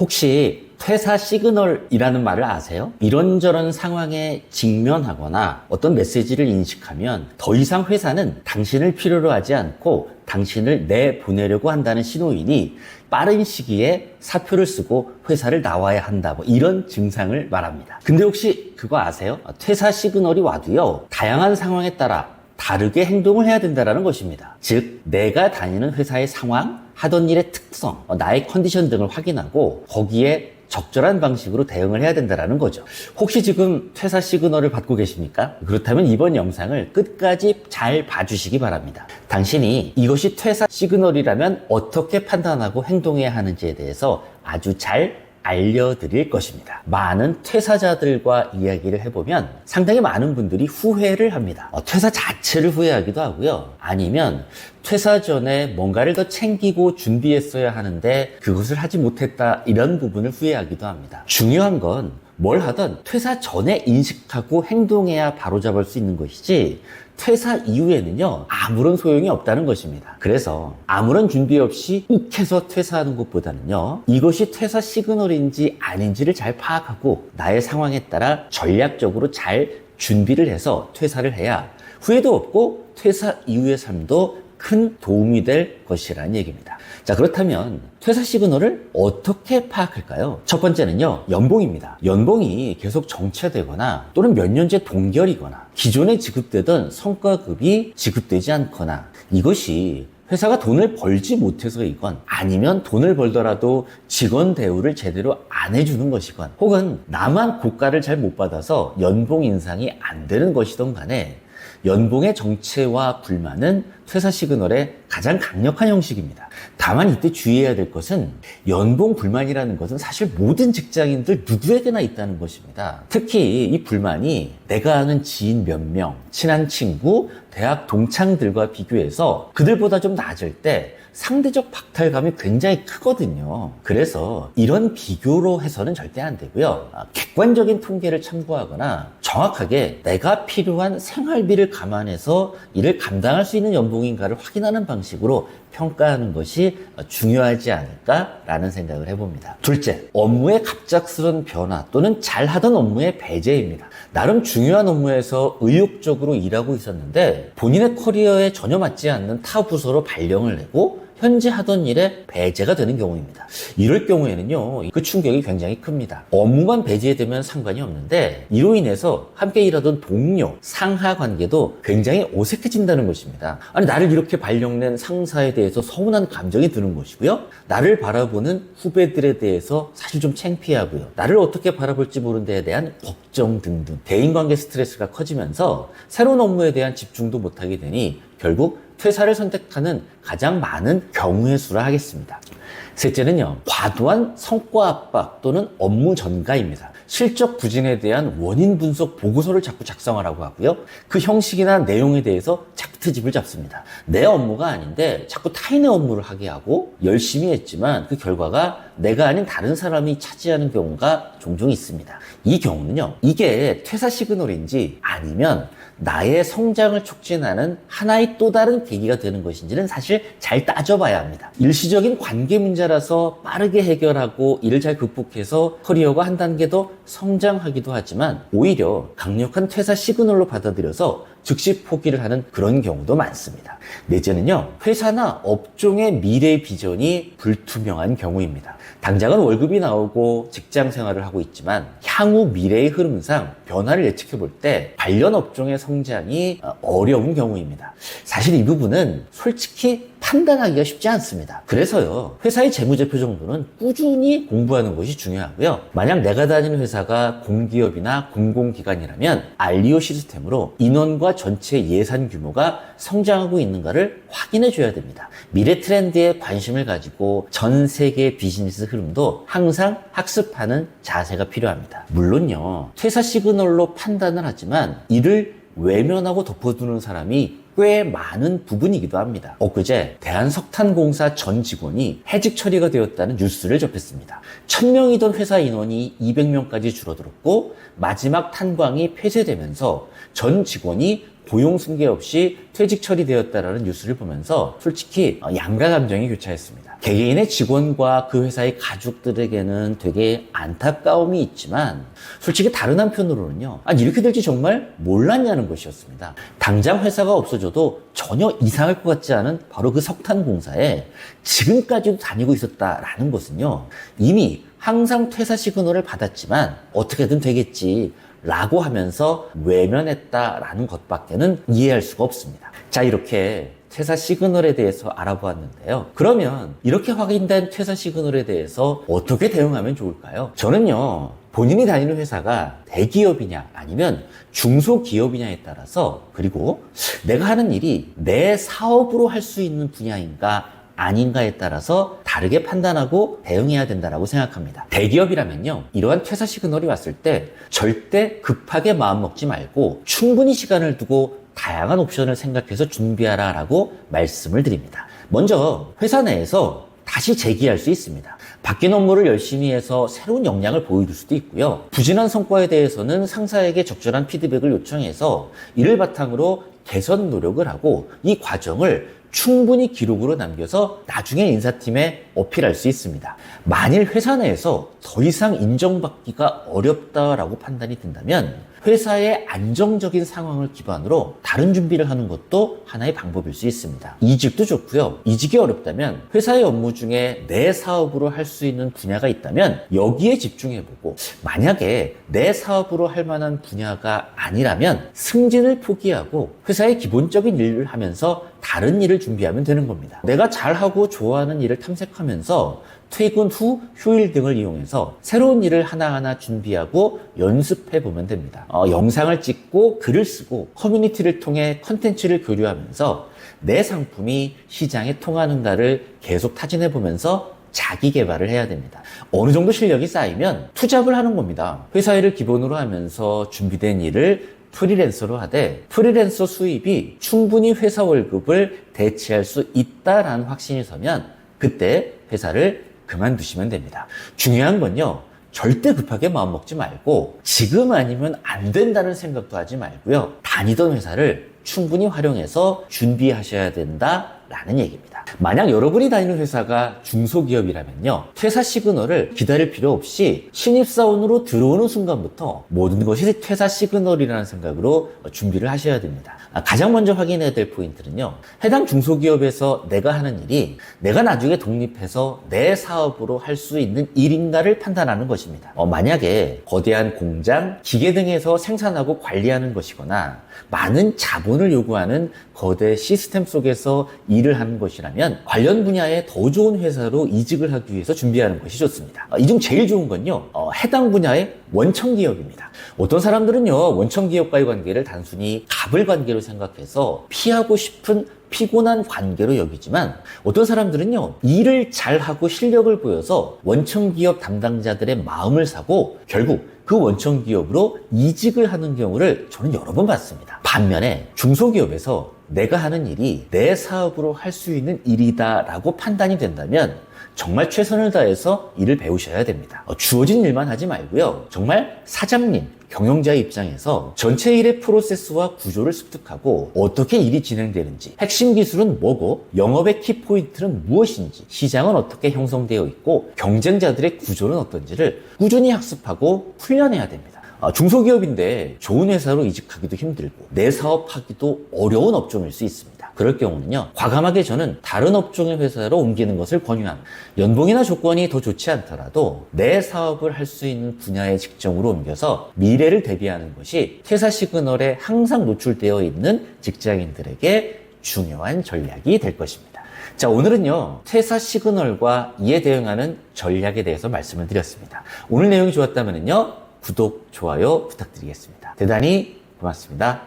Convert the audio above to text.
혹시 퇴사 시그널이라는 말을 아세요? 이런저런 상황에 직면하거나 어떤 메시지를 인식하면 더 이상 회사는 당신을 필요로 하지 않고 당신을 내보내려고 한다는 신호이니 빠른 시기에 사표를 쓰고 회사를 나와야 한다, 이런 증상을 말합니다. 근데 혹시 그거 아세요? 퇴사 시그널이 와도요, 다양한 상황에 따라 다르게 행동을 해야 된다는 것입니다. 즉, 내가 다니는 회사의 상황, 하던 일의 특성, 나의 컨디션 등을 확인하고 거기에 적절한 방식으로 대응을 해야 된다는 거죠. 혹시 지금 퇴사 시그널을 받고 계십니까? 그렇다면 이번 영상을 끝까지 잘 봐주시기 바랍니다. 당신이 이것이 퇴사 시그널이라면 어떻게 판단하고 행동해야 하는지에 대해서 아주 잘 알려드릴 것입니다. 많은 퇴사자들과 이야기를 해보면 상당히 많은 분들이 후회를 합니다. 퇴사 자체를 후회하기도 하고요. 아니면 퇴사 전에 뭔가를 더 챙기고 준비했어야 하는데 그것을 하지 못했다, 이런 부분을 후회하기도 합니다. 중요한 건 뭘 하든 퇴사 전에 인식하고 행동해야 바로잡을 수 있는 것이지, 퇴사 이후에는요, 아무런 소용이 없다는 것입니다. 그래서 아무런 준비 없이 욱해서 퇴사하는 것보다는요, 이것이 퇴사 시그널인지 아닌지를 잘 파악하고 나의 상황에 따라 전략적으로 잘 준비를 해서 퇴사를 해야 후회도 없고 퇴사 이후의 삶도 큰 도움이 될 것이라는 얘기입니다. 자, 그렇다면 퇴사 시그널을 어떻게 파악할까요? 첫 번째는요, 연봉입니다. 연봉이 계속 정체되거나 또는 몇 년째 동결이거나 기존에 지급되던 성과급이 지급되지 않거나, 이것이 회사가 돈을 벌지 못해서이건 아니면 돈을 벌더라도 직원 대우를 제대로 안 해주는 것이건, 혹은 나만 고가를 잘 못 받아서 연봉 인상이 안 되는 것이든 간에 연봉의 정체와 불만은 퇴사 시그널의 가장 강력한 형식입니다. 다만 이때 주의해야 될 것은, 연봉 불만이라는 것은 사실 모든 직장인들 누구에게나 있다는 것입니다. 특히 이 불만이 내가 아는 지인 몇 명, 친한 친구, 대학 동창들과 비교해서 그들보다 좀 낮을 때 상대적 박탈감이 굉장히 크거든요. 그래서 이런 비교로 해서는 절대 안 되고요. 객관적인 통계를 참고하거나 정확하게 내가 필요한 생활비를 감안해서 이를 감당할 수 있는 연봉인가를 확인하는 방식으로 평가하는 것이 중요하지 않을까라는 생각을 해봅니다. 둘째, 업무의 갑작스런 변화 또는 잘하던 업무의 배제입니다. 나름 중요한 업무에서 의욕적으로 일하고 있었는데 본인의 커리어에 전혀 맞지 않는 타 부서로 발령을 내고 현재 하던 일에 배제가 되는 경우입니다. 이럴 경우에는요, 그 충격이 굉장히 큽니다. 업무만 배제되면 상관이 없는데 이로 인해서 함께 일하던 동료, 상하 관계도 굉장히 어색해진다는 것입니다. 아니, 나를 이렇게 발령낸 상사에 대해서 서운한 감정이 드는 것이고요, 나를 바라보는 후배들에 대해서 사실 좀 창피하고요, 나를 어떻게 바라볼지 모르는 데에 대한 걱정 등등, 대인관계 스트레스가 커지면서 새로운 업무에 대한 집중도 못하게 되니 결국 퇴사를 선택하는 가장 많은 경우의 수라 하겠습니다. 셋째는요, 과도한 성과 압박 또는 업무 전가입니다. 실적 부진에 대한 원인 분석 보고서를 자꾸 작성하라고 하고요, 그 형식이나 내용에 대해서 자꾸 트집을 잡습니다. 내 업무가 아닌데 자꾸 타인의 업무를 하게 하고, 열심히 했지만 그 결과가 내가 아닌 다른 사람이 차지하는 경우가 종종 있습니다. 이 경우는요, 이게 퇴사 시그널인지 아니면 나의 성장을 촉진하는 하나의 또 다른 계기가 되는 것인지는 사실 잘 따져봐야 합니다. 일시적인 관계 문제라서 빠르게 해결하고 이를 잘 극복해서 커리어가 한 단계 더 성장하기도 하지만, 오히려 강력한 퇴사 시그널로 받아들여서 즉시 포기를 하는 그런 경우도 많습니다. 넷째는요, 회사나 업종의 미래 비전이 불투명한 경우입니다. 당장은 월급이 나오고 직장 생활을 하고 있지만 향후 미래의 흐름상 변화를 예측해 볼 때 관련 업종의 성장이 어려운 경우입니다. 사실 이 부분은 솔직히 판단하기가 쉽지 않습니다. 그래서요, 회사의 재무제표 정도는 꾸준히 공부하는 것이 중요하고요, 만약 내가 다니는 회사가 공기업이나 공공기관이라면 알리오 시스템으로 인원과 전체 예산 규모가 성장하고 있는가를 확인해 줘야 됩니다. 미래 트렌드에 관심을 가지고 전 세계 비즈니스 흐름도 항상 학습하는 자세가 필요합니다. 물론요, 퇴사 시그널로 판단을 하지만 이를 외면하고 덮어두는 사람이 꽤 많은 부분이기도 합니다. 엊그제 대한석탄공사 전 직원이 해직 처리가 되었다는 뉴스를 접했습니다. 1000명이던 회사 인원이 200명까지 줄어들었고 마지막 탄광이 폐쇄되면서 전 직원이 고용 승계 없이 퇴직 처리되었다라는 뉴스를 보면서 솔직히 양가 감정이 교차했습니다. 개개인의 직원과 그 회사의 가족들에게는 되게 안타까움이 있지만 솔직히 다른 한편으로는요. 아니 이렇게 될지 정말 몰랐냐는 것이었습니다. 당장 회사가 없어져도 전혀 이상할 것 같지 않은 바로 그 석탄 공사에 지금까지도 다니고 있었다라는 것은요. 이미 항상 퇴사 시그널을 받았지만 어떻게든 되겠지 라고 하면서 외면했다라는 것밖에는 이해할 수가 없습니다. 자, 이렇게 퇴사 시그널에 대해서 알아보았는데요. 그러면 이렇게 확인된 퇴사 시그널에 대해서 어떻게 대응하면 좋을까요? 저는요, 본인이 다니는 회사가 대기업이냐 아니면 중소기업이냐에 따라서, 그리고 내가 하는 일이 내 사업으로 할 수 있는 분야인가 아닌가에 따라서 다르게 판단하고 대응해야 된다고 생각합니다. 대기업이라면요, 이러한 퇴사 시그널이 왔을 때 절대 급하게 마음먹지 말고 충분히 시간을 두고 다양한 옵션을 생각해서 준비하라 라고 말씀을 드립니다. 먼저 회사 내에서 다시 재기할 수 있습니다. 바뀐 업무를 열심히 해서 새로운 역량을 보여줄 수도 있고요. 부진한 성과에 대해서는 상사에게 적절한 피드백을 요청해서 이를 바탕으로 개선 노력을 하고 이 과정을 충분히 기록으로 남겨서 나중에 인사팀에 어필할 수 있습니다. 만일 회사 내에서 더 이상 인정받기가 어렵다라고 판단이 든다면 회사의 안정적인 상황을 기반으로 다른 준비를 하는 것도 하나의 방법일 수 있습니다. 이직도 좋고요. 이직이 어렵다면 회사의 업무 중에 내 사업으로 할 수 있는 분야가 있다면 여기에 집중해보고, 만약에 내 사업으로 할 만한 분야가 아니라면 승진을 포기하고 회사의 기본적인 일을 하면서 다른 일을 준비하면 되는 겁니다. 내가 잘하고 좋아하는 일을 탐색하면서 퇴근 후 휴일 등을 이용해서 새로운 일을 하나하나 준비하고 연습해 보면 됩니다. 영상을 찍고 글을 쓰고 커뮤니티를 통해 컨텐츠를 교류하면서 내 상품이 시장에 통하는가를 계속 타진해 보면서 자기 개발을 해야 됩니다. 어느 정도 실력이 쌓이면 투잡을 하는 겁니다. 회사 일을 기본으로 하면서 준비된 일을 프리랜서로 하되 프리랜서 수입이 충분히 회사 월급을 대체할 수 있다라는 확신이 서면 그때 회사를 그만두시면 됩니다. 중요한 건요, 절대 급하게 마음먹지 말고 지금 아니면 안 된다는 생각도 하지 말고요. 다니던 회사를 충분히 활용해서 준비하셔야 된다라는 얘기입니다. 만약 여러분이 다니는 회사가 중소기업이라면요, 퇴사 시그널을 기다릴 필요 없이 신입사원으로 들어오는 순간부터 모든 것이 퇴사 시그널이라는 생각으로 준비를 하셔야 됩니다. 가장 먼저 확인해야 될 포인트는요, 해당 중소기업에서 내가 하는 일이 내가 나중에 독립해서 내 사업으로 할 수 있는 일인가를 판단하는 것입니다. 만약에 거대한 공장, 기계 등에서 생산하고 관리하는 것이거나 많은 자본을 요구하는 거대 시스템 속에서 일을 하는 것이라면 관련 분야에 더 좋은 회사로 이직을 하기 위해서 준비하는 것이 좋습니다. 이 중 제일 좋은 건요, 해당 분야의 원청기업입니다. 어떤 사람들은요, 원청기업과의 관계를 단순히 갑을 관계로 생각해서 피하고 싶은 피곤한 관계로 여기지만 어떤 사람들은요, 일을 잘하고 실력을 보여서 원청기업 담당자들의 마음을 사고 결국 그 원청기업으로 이직을 하는 경우를 저는 여러 번 봤습니다. 반면에 중소기업에서 내가 하는 일이 내 사업으로 할 수 있는 일이다라고 판단이 된다면 정말 최선을 다해서 일을 배우셔야 됩니다. 주어진 일만 하지 말고요, 정말 사장님, 경영자의 입장에서 전체 일의 프로세스와 구조를 습득하고 어떻게 일이 진행되는지, 핵심 기술은 뭐고 영업의 키포인트는 무엇인지, 시장은 어떻게 형성되어 있고 경쟁자들의 구조는 어떤지를 꾸준히 학습하고 훈련해야 됩니다. 중소기업인데 좋은 회사로 이직하기도 힘들고 내 사업하기도 어려운 업종일 수 있습니다. 그럴 경우는요, 과감하게 저는 다른 업종의 회사로 옮기는 것을 권유합니다. 연봉이나 조건이 더 좋지 않더라도 내 사업을 할 수 있는 분야의 직종으로 옮겨서 미래를 대비하는 것이 퇴사 시그널에 항상 노출되어 있는 직장인들에게 중요한 전략이 될 것입니다. 자, 오늘은요, 퇴사 시그널과 이에 대응하는 전략에 대해서 말씀을 드렸습니다. 오늘 내용이 좋았다면요, 구독, 좋아요 부탁드리겠습니다. 대단히 고맙습니다.